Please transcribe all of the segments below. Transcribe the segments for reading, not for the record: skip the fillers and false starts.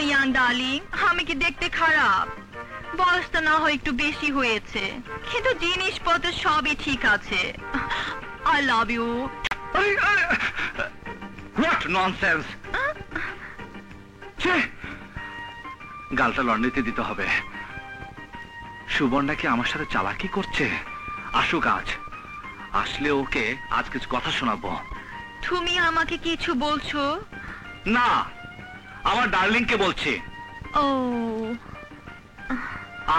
Young darling, আমি কি দেখতে খারাপ? বয়সটা না হয় একটু বেশি হয়েছে, কিন্তু জিনিসপত্র সবই ঠিক আছে। I love you. What nonsense! গালটা লন্ড্রিতে দিতে হবে। সুবর্ণা কি আমার সাথে চালাকি করছে? আসুক আজ, আসলে ওকে আজ কিছু কথা শোনাবো। তুমি আমাকে কিছু বলছো? না, আমার ডার্লিংকে বলছি। ও,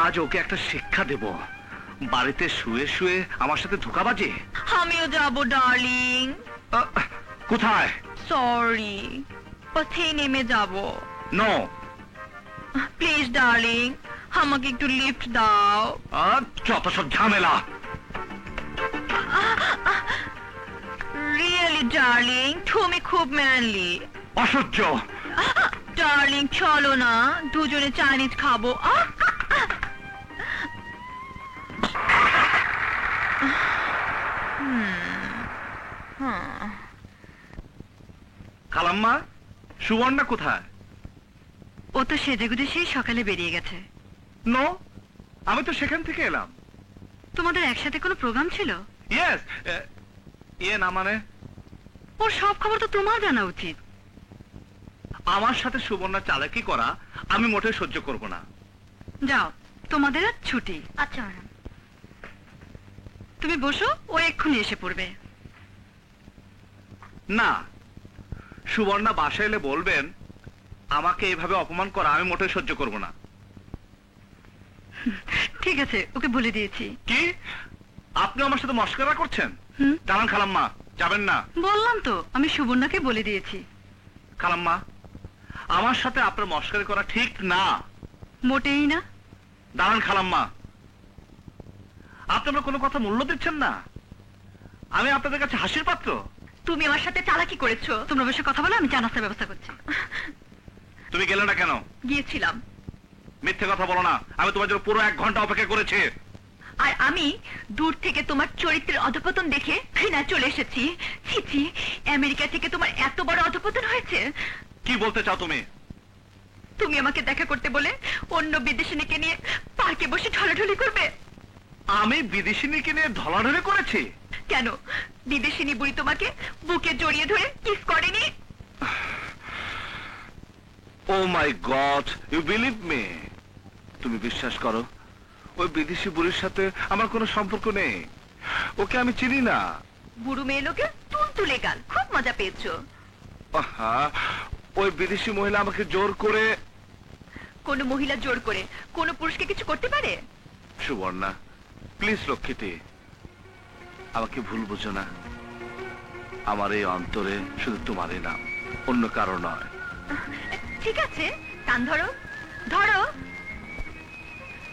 আজ ওকে একটা শিক্ষা দেব। বাড়িতে শুয়ে শুয়ে আমার সাথে ধোঁকাবাজি। আমিও যাব ডার্লিং। কোথায়? সরি, পথেই নেমে যাব। নো। প্লিজ ডার্লিং, আমাকে একটু লিফট দাও। যত সব ঝামেলা। রিয়েলি ডার্লিং, তুমি খুব ম্যানলি। অসহ্য। ডার্লিং চলো না, দুজনে চাইনিজ খাবো। খালাম্মা, সুবর্ণা কোথায়? ও তো সেজেগুজে সেই সকালে বেরিয়ে গেছে। নো, আমি তো সেখান থেকে এলাম। তোমাদের একসাথে কোনো প্রোগ্রাম ছিল? ইয়েস। ইয়ে না মানে? ওর সব খবর তো তোমার জানা উচিত। আমার সাথে সুবর্ণা চালাকি করা আমি মোটেও সহ্য করব না। যাও, তোমাদের আজ ছুটি। আচ্ছা ম্যাডাম। তুমি বসো, ও এক্ষুনি এসে পড়বে। না, সুবর্ণা বাসায় এলে বলবেন আমাকে এইভাবে অপমান করা আমি মোটেও সহ্য করব না। ঠিক আছে, ওকে বলে দিয়েছি। কি? আপনি আমার সাথে মস্করা করছেন? দাঁড়ান খালাম্মা, যাবেন না। বললাম তো, আমি সুবর্ণাকে বলে দিয়েছি। খালাম্মা, আমার সাথে আপনার মস্করা করা ঠিক না। মোটেই না। দাঁড়ান খালাম্মা, আপনি আমার কোনো কথা মূল্য দিচ্ছেন না। আমি আপনাদের কাছে হাসির পাত্র? তুমি আমার সাথে চালাকি করেছো। তোমরা বসে কথা বলো, আমি চা নাস্তার ব্যবস্থা করছি। তুমি গেলে না কেন? গিয়েছিলাম। মিথ্যে কথা বলো না, আমি তোমার জন্য পুরো 1 ঘন্টা অপেক্ষা করেছি। আর আমি দূর থেকে তোমার চরিত্রের অধপতন দেখে ঘৃণা চলে এসেছি। ছি ছি, আমেরিকা থেকে তোমার এত বড় অধপতন হয়েছে। কি বলতে চাও তুমি? তুমি আমাকে দেখা করতে বলে অন্য বিদেশিনীকে নিয়ে পার্কে বসে ঢলাঢলি করবে। আমি বিদেশিনীকে নিয়ে ঢলাঢলি করেছি? কেন, বিদেশিনী বুড়ি তোমাকে বুকে জড়িয়ে ধরে কিস করেনি? ও মাই গড, ইউ বিলিভ মি? তুমি বিশ্বাস করো, ওই বিদেশি বুড়ির সাথে আমার কোনো সম্পর্ক নেই। ওকে আমি চিনি না। বুড়ো মেয়ে লোকে তুলতুলে গাল, খুব মজা পেয়েছো। আহা, ওই বিদেশি মহিলা আমাকে জোর করে। কোন মহিলা জোর করে কোন পুরুষকে কিছু করতে পারে? সুবর্ণা, প্লিজ লক্ষ্মীটি, আমাকে ভুল বুঝো না। আমার এই অন্তরে শুধু তোমারই নাম, অন্য কারো নয়। ঠিক আছে, কান ধরো। ধরো,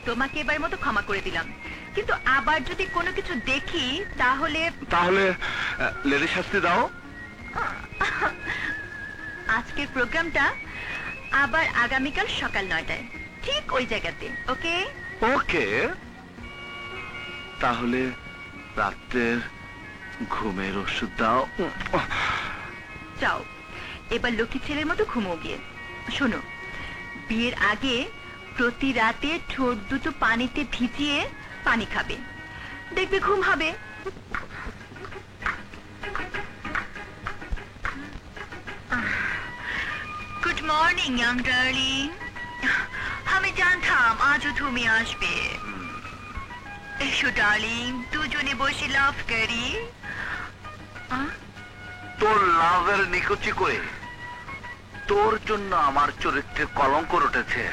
তোমাকে এবার মতো ক্ষমা করে দিলাম, কিন্তু আবার যদি কোনো কিছু দেখি তাহলে। তাহলে লেডি শাস্তি দাও। আজকের প্রোগ্রামটা আবার আগামীকাল সকাল 9টায় ঠিক ওই জায়গাতে। ওকে? ওকে। তাহলে রাতের ঘুমের ওষুধ দাও। যাও, এবার লক্ষ্মী ছেলের মতো ঘুমো গিয়ে। শোনো, বিয়ের আগে প্রতি রাতে ঠোঁট দুটো পানিতে ভিজিয়ে পানি খাবে, দেখবে ঘুম হবে। Good morning young darling. আমি জানতাম আজও তুমি আসবে। এসো ডার্লিং, দুজনে বসে লাভ করি। তোর লাভের নিকুচি করে তোর জন্য আমার চরিত্রে কলঙ্ক উঠেছে।